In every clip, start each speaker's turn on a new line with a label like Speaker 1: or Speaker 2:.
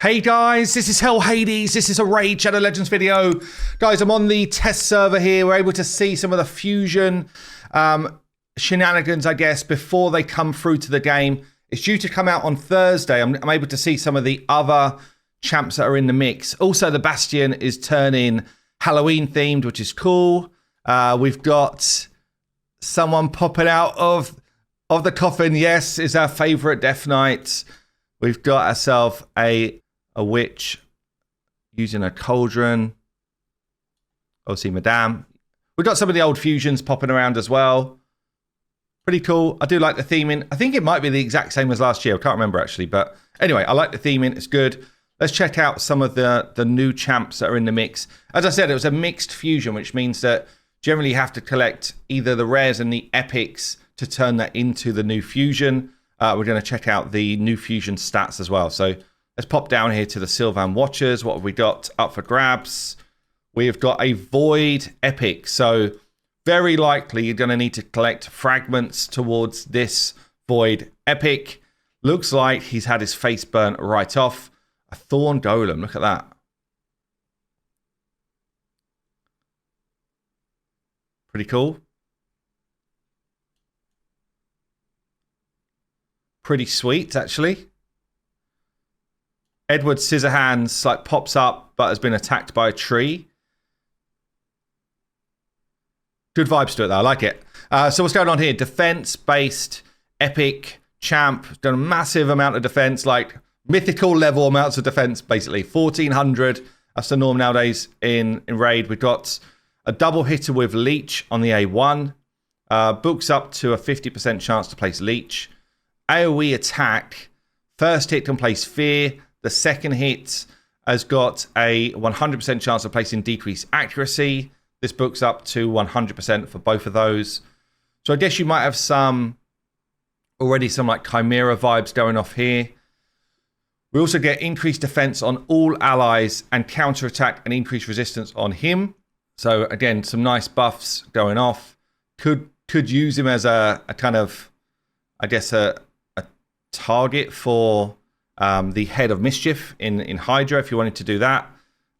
Speaker 1: Hey guys, this is Hell Hades. This is a Raid Shadow Legends video. Guys, I'm on the test server here. We're able to see some of the fusion shenanigans, I guess, before they come through to the game. It's due to come out on Thursday. I'm able to see some of the other champs that are in the mix. Also, the Bastion is turning Halloween themed, which is cool. We've got someone popping out of the coffin. Yes, is our favorite Death Knight. We've got ourselves a witch using a cauldron. Obviously, Madame. We've got some of the old fusions popping around as well. Pretty cool. I do like the theming. I think it might be the exact same as last year. I can't remember actually. But anyway, I like the theming. It's good. Let's check out some of the new champs that are in the mix. As I said, it was a mixed fusion, which means that generally you have to collect either the rares and the epics to turn that into the new fusion. We're going to check out the new fusion stats as well. So let's pop down here to the Sylvan Watchers. What have we got up for grabs? We've got a Void Epic. So very likely you're going to need to collect fragments towards this Void Epic. Looks like he's had his face burnt right off. A Thorn Golem. Look at that. Pretty cool. Pretty sweet, actually. Edward Scissorhands like pops up, but has been attacked by a tree. Good vibes to it, though. I like it. So what's going on here? Defense-based epic champ. Done a massive amount of defense, like mythical level amounts of defense, basically. 1,400. That's the norm nowadays in Raid. We've got a double hitter with Leech on the A1. Books up to a 50% chance to place Leech. AoE attack. First hit can place Fear. The second hit has got a 100% chance of placing decreased accuracy. This books up to 100% for both of those. So I guess you might have already some like Chimera vibes going off here. We also get increased defense on all allies and counterattack and increased resistance on him. So again, some nice buffs going off. Could use him as a kind of, I guess, a target for the Head of Mischief in Hydra, if you wanted to do that.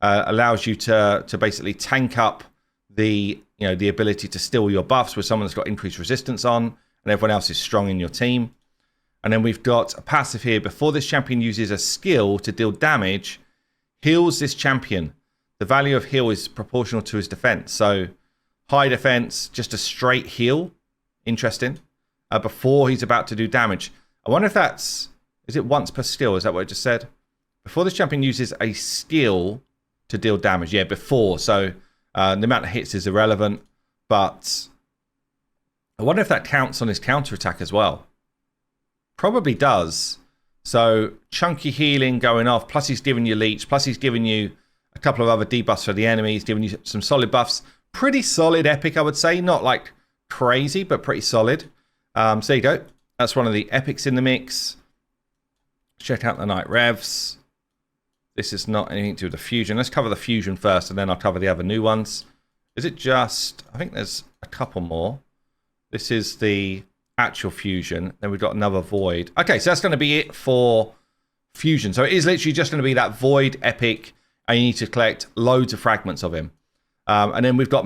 Speaker 1: Allows you to basically tank up the ability to steal your buffs with someone that's got increased resistance on, and everyone else is strong in your team. And then we've got a passive here. Before this champion uses a skill to deal damage, heals this champion. The value of heal is proportional to his defense. So high defense, just a straight heal. Interesting. Before he's about to do damage. I wonder if is it once per skill? Is that what I just said? Before this champion uses a skill to deal damage. Yeah, before. So the amount of hits is irrelevant. But I wonder if that counts on his counterattack as well. Probably does. So chunky healing going off. Plus he's giving you Leech. Plus he's giving you a couple of other debuffs for the enemy. He's giving you some solid buffs. Pretty solid epic, I would say. Not like crazy, but pretty solid. So there you go. That's one of the epics in the mix. Check out the Night Revs. This is not anything to do with the fusion. Let's cover the fusion first, and then I'll cover the other new ones. Is it just... I think there's a couple more. This is the actual fusion. Then we've got another Void. Okay, so that's going to be it for fusion. So it is literally just going to be that Void epic, and you need to collect loads of fragments of him. And then we've got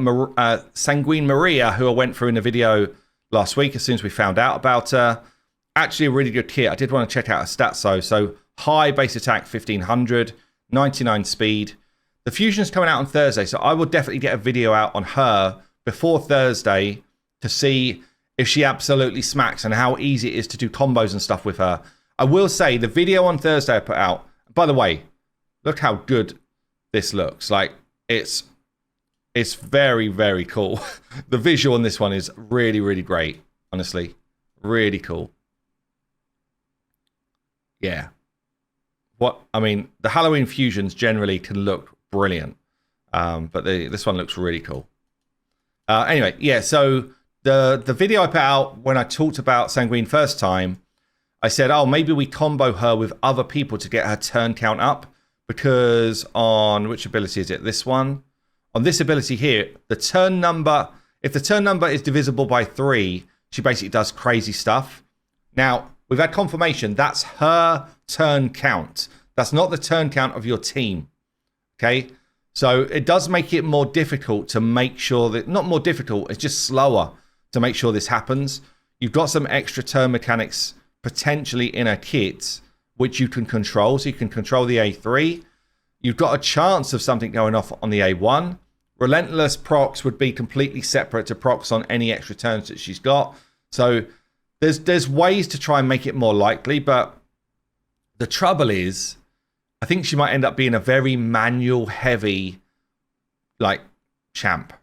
Speaker 1: Sanguine Maria, who I went through in the video last week as soon as we found out about her. Actually a really good kit. I did want to check out her stats though. So high base attack 1500, 99 speed. The fusion's coming out on Thursday, so I will definitely get a video out on her before Thursday to see if she absolutely smacks and how easy it is to do combos and stuff with her. I will say the video on Thursday I put out, by the way, look how good this looks. Like it's very, very cool. The visual on this one is really, really great. Honestly, really cool. Yeah. The Halloween fusions generally can look brilliant. But this one looks really cool. Anyway, yeah, so the video I put out when I talked about Sanguine first time, I said, oh, maybe we combo her with other people to get her turn count up. Because on, which ability is it? This one? On this ability here, the turn number, if the turn number is divisible by 3, she basically does crazy stuff. Now, we've had confirmation that's her turn count. That's not the turn count of your team. Okay? So it does make it more difficult to make sure that, not more difficult, it's just slower to make sure this happens. You've got some extra turn mechanics potentially in a kit, which you can control. So you can control the A3. You've got a chance of something going off on the A1. Relentless procs would be completely separate to procs on any extra turns that she's got. So there's ways to try and make it more likely, but the trouble is, I think she might end up being a very manual heavy, like, champ.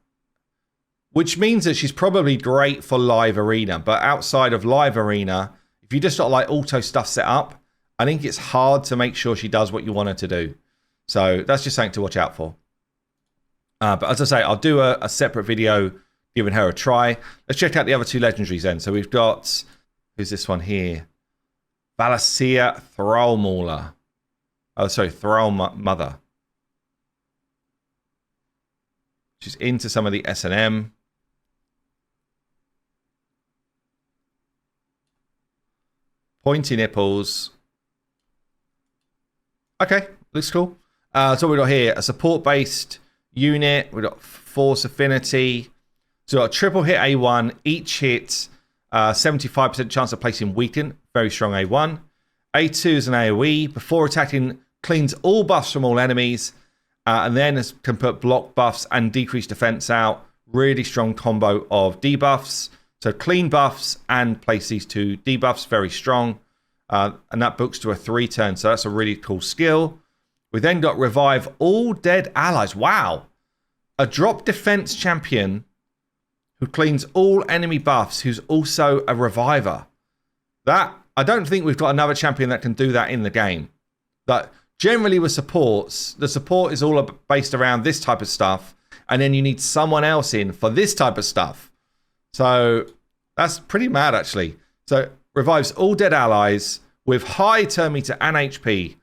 Speaker 1: Which means that she's probably great for live arena, but outside of live arena, if you just got like auto stuff set up, I think it's hard to make sure she does what you want her to do. So that's just something to watch out for. But as I say, I'll do a separate video giving her a try. Let's check out the other two legendaries then. So we've got, who's this one here? Venalicia Thrallmother. Oh, sorry, Thrallmother. She's into some of the S&M. Pointy nipples. Okay, looks cool. So we've got here a support-based unit. We've got force affinity. So we've got a triple hit A1. Each hit, 75% chance of placing weaken. Very strong A1. A2 is an AoE. Before attacking, cleans all buffs from all enemies. And then can put block buffs and decrease defense out. Really strong combo of debuffs. So clean buffs and place these two debuffs. Very strong. And that books to a 3-turn. So that's a really cool skill. We then got revive all dead allies. Wow. A drop defense champion who cleans all enemy buffs, who's also a reviver. That, I don't think we've got another champion that can do that in the game. That generally with supports, the support is all based around this type of stuff, and then you need someone else in for this type of stuff. So that's pretty mad, actually. So revives all dead allies with high turn meter and HP.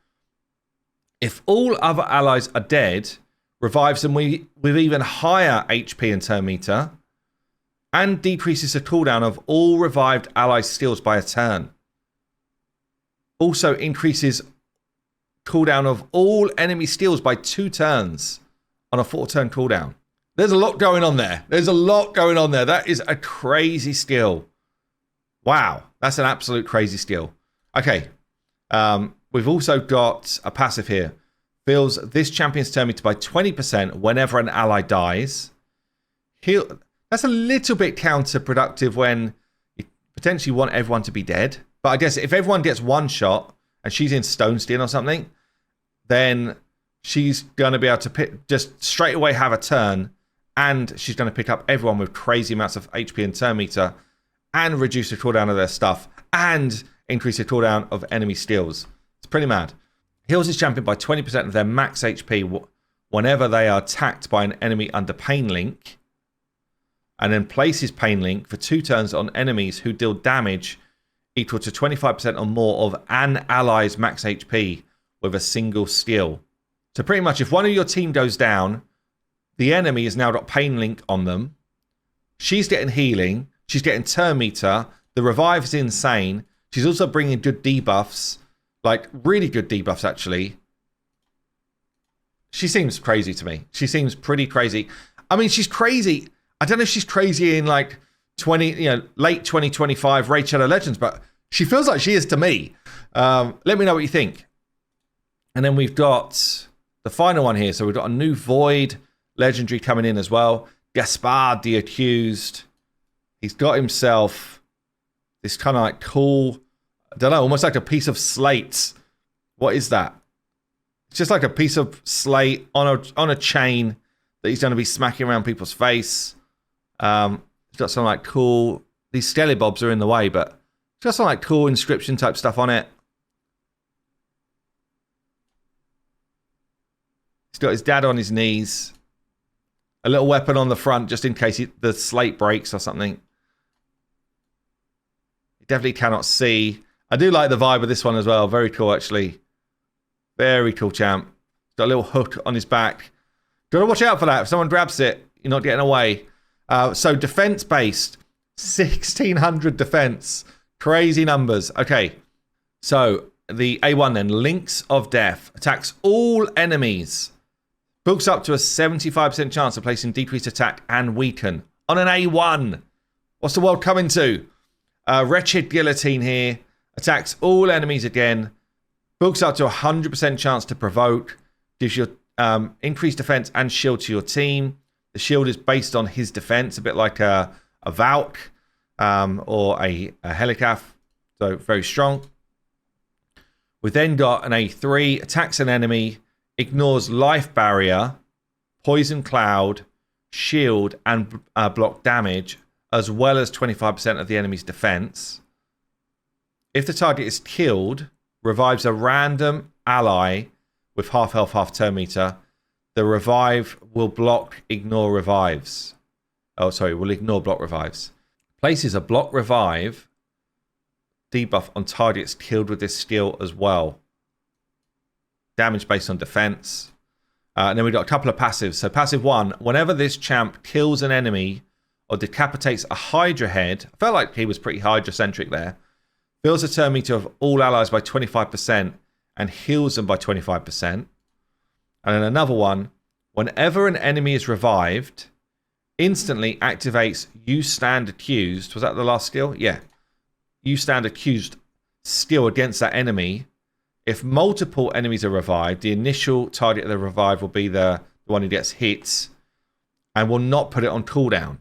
Speaker 1: If all other allies are dead, revives them with even higher HP and turn meter, and decreases the cooldown of all revived ally skills by a turn. Also increases cooldown of all enemy skills by 2 turns on a 4-turn cooldown. There's a lot going on there. There's a lot going on there. That is a crazy skill. Wow, that's an absolute crazy skill. Okay, we've also got a passive here. Fills this champion's turn meter by 20% whenever an ally dies. That's a little bit counterproductive when you potentially want everyone to be dead. But I guess if everyone gets one shot and she's in Stone Steel or something, then she's going to be able to just straight away have a turn, and she's going to pick up everyone with crazy amounts of HP and turn meter and reduce the cooldown of their stuff and increase the cooldown of enemy skills. It's pretty mad. Heals his champion by 20% of their max HP whenever they are attacked by an enemy under Pain Link, and then places Pain Link for 2 turns on enemies who deal damage equal to 25% or more of an ally's max HP with a single skill. So pretty much if one of your team goes down, the enemy has now got Pain Link on them. She's getting healing. She's getting turn meter. The revive is insane. She's also bringing good debuffs. Like, really good debuffs, actually. She seems crazy to me. She seems pretty crazy. I mean, she's crazy. I don't know if she's crazy in, like, late 2025 Raid Shadow Legends, but she feels like she is to me. Let me know what you think. And then we've got the final one here. So we've got a new Void legendary coming in as well. Gaspard the Accused. He's got himself this kind of like cool, I don't know, almost like a piece of slate. What is that? It's just like a piece of slate on a chain that he's going to be smacking around people's face. It's got some like cool, these skellybobs are in the way, but it's got some like cool inscription type stuff on it. He's got his dad on his knees. A little weapon on the front just in case the slate breaks or something. You definitely cannot see. I do like the vibe of this one as well. Very cool, actually. Very cool champ. Got a little hook on his back. Got to watch out for that. If someone grabs it, you're not getting away. So defense-based. 1,600 defense. Crazy numbers. Okay. So the A1 then, Links of Death. Attacks all enemies. Books up to a 75% chance of placing decreased attack and weaken. On an A1. What's the world coming to? Wretched Guillotine here. Attacks all enemies again. Books up to a 100% chance to provoke. Gives you increased defense and shield to your team. The shield is based on his defense, a bit like a Valk or a Helicath. So very strong. We then got an A3. Attacks an enemy. Ignores life barrier, poison cloud, shield, and block damage, as well as 25% of the enemy's defense. If the target is killed, revives a random ally with half health, half turn meter. The revive will block, ignore revives. Oh, sorry, will ignore block revives. Places a block revive debuff on targets killed with this skill as well. Damage based on defense. And then we've got a couple of passives. So passive 1, whenever this champ kills an enemy or decapitates a Hydra head, I felt like he was pretty Hydra-centric there, fills the turn meter of all allies by 25% and heals them by 25%. And then another one, whenever an enemy is revived, instantly activates You Stand Accused. Was that the last skill? Yeah. You Stand Accused skill against that enemy. If multiple enemies are revived, the initial target of the revive will be the one who gets hits and will not put it on cooldown.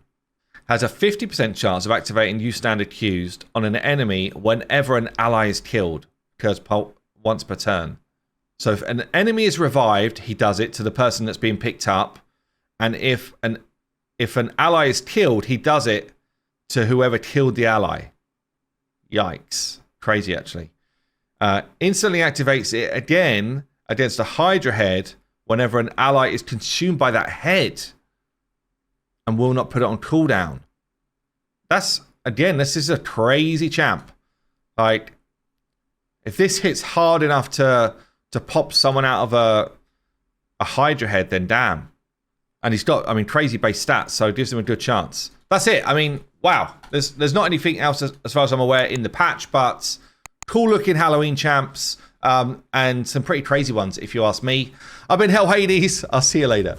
Speaker 1: Has a 50% chance of activating You Stand Accused on an enemy whenever an ally is killed. Occurs once per turn. So if an enemy is revived, he does it to the person that's being picked up. And if an ally is killed, he does it to whoever killed the ally. Yikes. Crazy, actually. Instantly activates it again against a Hydra head whenever an ally is consumed by that head and will not put it on cooldown. That's, again, this is a crazy champ. Like, if this hits hard enough to pop someone out of a Hydra head, then damn. And he's got, I mean, crazy base stats, so it gives him a good chance. That's it. I mean, wow. There's not anything else as far as I'm aware in the patch, but cool looking Halloween champs and some pretty crazy ones if you ask me. I've been Hell Hades. I'll see you later.